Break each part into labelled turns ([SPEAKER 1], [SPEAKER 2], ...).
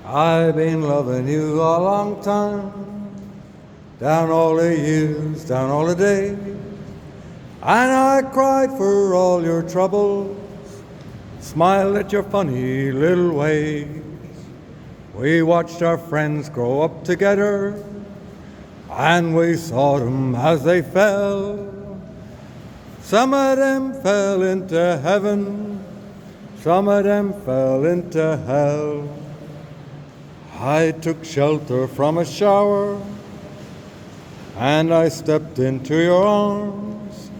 [SPEAKER 1] I've been loving you a long time, down all the years, down all the days, and I cried for all your troubles, smiled at your funny little ways. We watched our friends grow up together, and we saw them as they fell. Some of them fell into heaven, some of them fell into hell. I took shelter from a shower, and I stepped into your arms.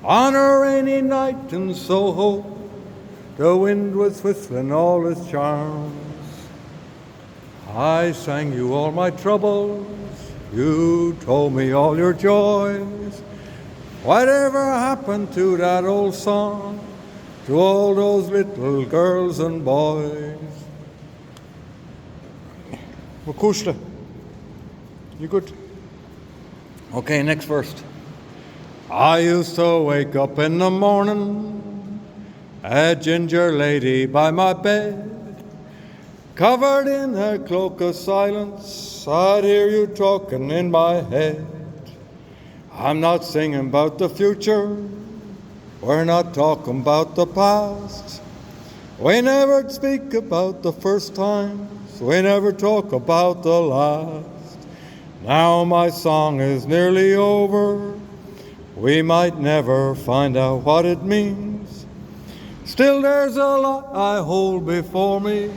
[SPEAKER 1] On a rainy night in Soho, the wind was whistling all its charms. I sang you all my troubles, you told me all your joys. Whatever happened to that old song, to all those little girls and boys? Well, Chuisle, you good? Okay, next verse. I used to wake up in the morning, a ginger lady by my bed, covered in her cloak of silence. I'd hear you talking in my head. I'm not singing about the future, we're not talking about the past. We never speak about the first times, we never talk about the last. Now my song is nearly over, we might never find out what it means. Still there's a lot I hold before me,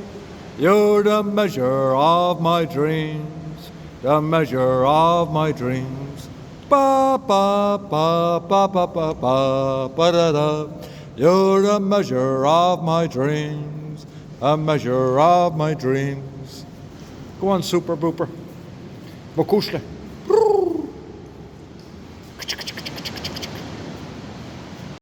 [SPEAKER 1] you're the measure of my dreams, the measure of my dreams. Ba ba ba ba ba ba ba ba da da. You're the measure of my dreams, a measure of my dreams. Go on, Super Booper. Chuisle.